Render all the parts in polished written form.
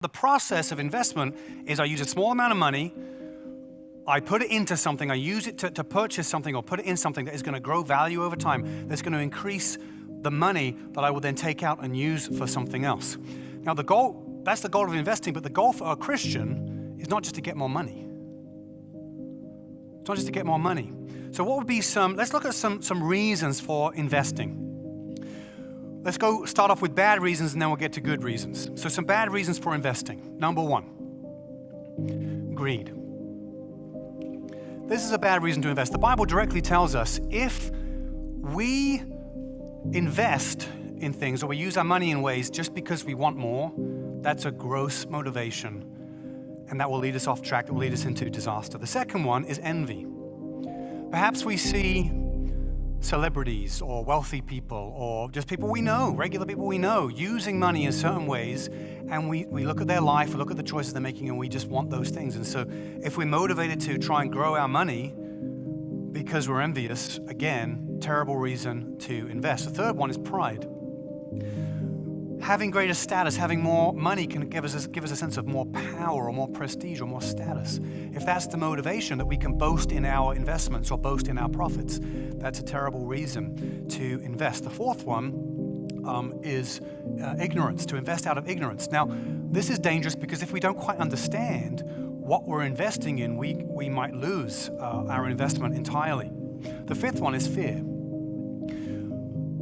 The process of investment is I use a small amount of money, I put it into something, I use it to purchase something or put it in something that is going to grow value over time, that's going to increase the money that I will then take out and use for something else. Now that's the goal of investing, but the goal for a Christian is not just to get more money. It's not just to get more money. So what would be let's look at some reasons for investing. Let's go start off with bad reasons and then we'll get to good reasons. So some bad reasons for investing. Number one, greed. This is a bad reason to invest. The Bible directly tells us if we invest in things or we use our money in ways just because we want more, that's a gross motivation and that will lead us off track, that will lead us into disaster. The second one is envy. Perhaps we see celebrities or wealthy people or just people we know, regular people we know, using money in certain ways, and we look at their life, we look at the choices they're making, and we just want those things. And so if we're motivated to try and grow our money because we're envious, again, terrible reason to invest. The third one is pride. Having greater status, having more money can give us a sense of more power or more prestige or more status. If that's the motivation that we can boast in our investments or boast in our profits, that's a terrible reason to invest. The fourth one is ignorance, to invest out of ignorance. Now, this is dangerous because if we don't quite understand what we're investing in, we might lose our investment entirely. The fifth one is fear.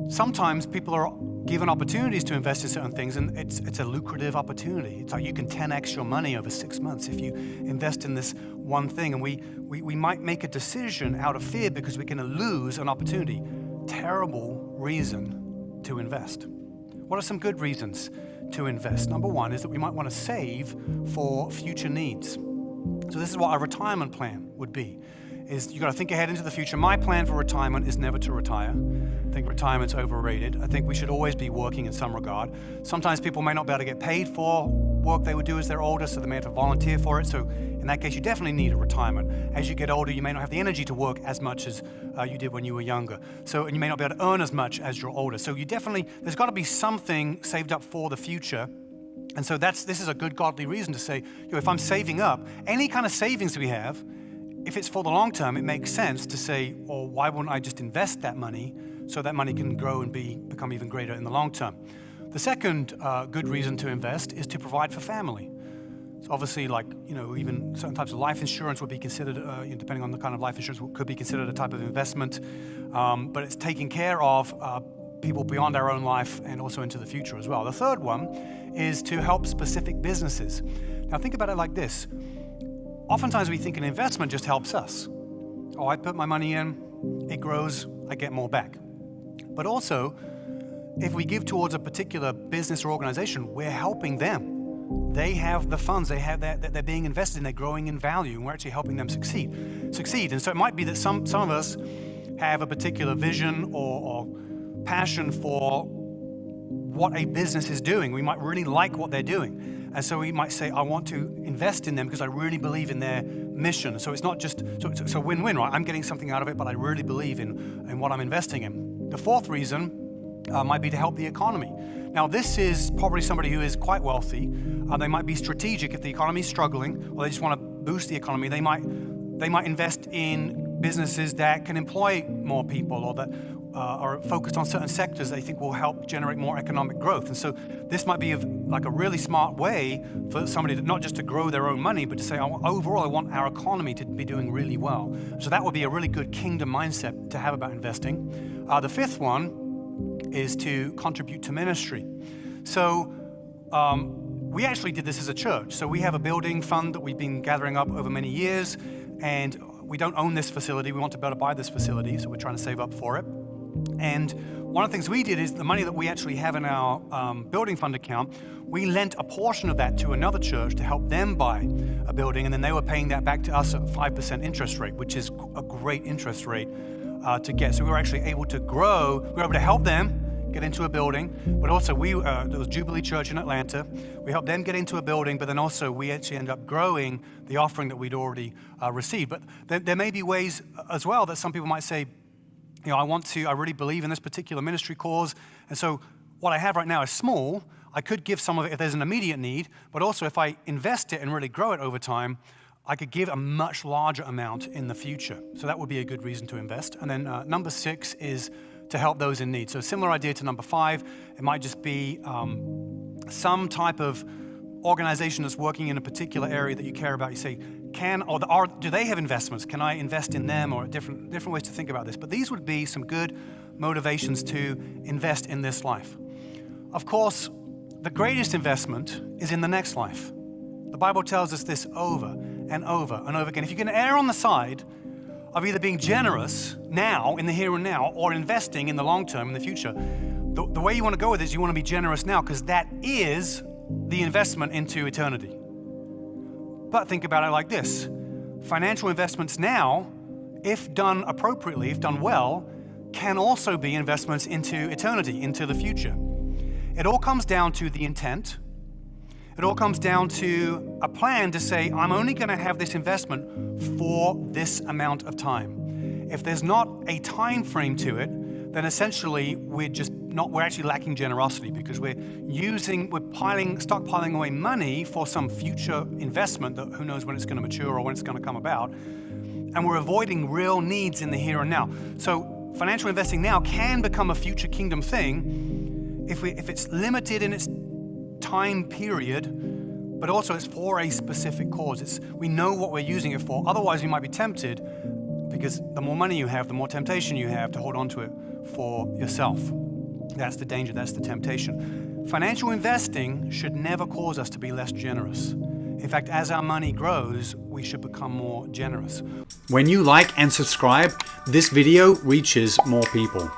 Sometimes people are given opportunities to invest in certain things, and it's a lucrative opportunity. It's like you can 10x your money over 6 months if you invest in this one thing, and we might make a decision out of fear because we're going to lose an opportunity. Terrible reason to invest. What are some good reasons to invest? Number one is that we might want to save for future needs. So this is what a retirement plan would be. Is you got to think ahead into the future. My plan for retirement is never to retire. I think retirement's overrated. I think we should always be working in some regard. Sometimes people may not be able to get paid for work they would do as they're older, so they may have to volunteer for it. So in that case, you definitely need a retirement. As you get older, you may not have the energy to work as much as you did when you were younger. And you may not be able to earn as much as you're older. So there's got to be something saved up for the future. And so this is a good godly reason to say, if I'm saving up, any kind of savings we have, if it's for the long term, it makes sense to say, why wouldn't I just invest that money so that money can grow and become even greater in the long term? The second good reason to invest is to provide for family. So obviously, even certain types of life insurance would be considered, depending on the kind of life insurance, could be considered a type of investment. But it's taking care of people beyond our own life and also into the future as well. The third one is to help specific businesses. Now think about it like this. Oftentimes we think an investment just helps us. I put my money in, it grows, I get more back. But also, if we give towards a particular business or organization, we're helping them. They have the funds, they're being invested in, they're growing in value, and we're actually helping them succeed. And so it might be that some of us have a particular vision or passion for what a business is doing. We might really like what they're doing. And so we might say, I want to invest in them because I really believe in their mission. So it's not just, so win-win, right? I'm getting something out of it, but I really believe in what I'm investing in. The fourth reason might be to help the economy. Now this is probably somebody who is quite wealthy. They might be strategic if the economy is struggling, or they just want to boost the economy. They might invest in businesses that can employ more people, or that are focused on certain sectors they think will help generate more economic growth. And so this might be like a really smart way for somebody to not just to grow their own money, but to say, overall, I want our economy to be doing really well. So that would be a really good kingdom mindset to have about investing. The fifth one is to contribute to ministry. So we actually did this as a church. So we have a building fund that we've been gathering up over many years, and we don't own this facility. We want to be able to buy this facility, so we're trying to save up for it. And one of the things we did is the money that we actually have in our building fund account, we lent a portion of that to another church to help them buy a building, and then they were paying that back to us at 5% interest rate, which is a great interest rate to get. So we were actually able to grow, we were able to help them get into a building, but also there was Jubilee Church in Atlanta. We helped them get into a building, but then also we actually ended up growing the offering that we'd already received. But there may be ways as well that some people might say, I really believe in this particular ministry cause, and so what I have right now is small. I could give some of it if there's an immediate need, but also if I invest it and really grow it over time, I could give a much larger amount in the future. So that would be a good reason to invest. And then number 6 is to help those in need. So similar idea to number 5, it might just be some type of organization that's working in a particular area that you care about. You say, do they have investments? Can I invest in them? Or different ways to think about this. But these would be some good motivations to invest in this life. Of course, the greatest investment is in the next life. The Bible tells us this over and over and over again. If you can err on the side of either being generous now, in the here and now, or investing in the long term, in the future, the way you want to go with it is you want to be generous now, because that is the investment into eternity. But think about it like this. Financial investments now, if done appropriately, if done well, can also be investments into eternity, into the future. It all comes down to the intent. It all comes down to a plan to say, I'm only going to have this investment for this amount of time. If there's not a time frame to it, then essentially we're actually lacking generosity, because we're stockpiling away money for some future investment that who knows when it's going to mature or when it's going to come about. And we're avoiding real needs in the here and now. So financial investing now can become a future kingdom thing if it's limited in its time period, but also it's for a specific cause. We know what we're using it for. Otherwise, you might be tempted, because the more money you have, the more temptation you have to hold on to it for yourself. That's the danger, that's the temptation. Financial investing should never cause us to be less generous. In fact, as our money grows, we should become more generous. When you like and subscribe, this video reaches more people.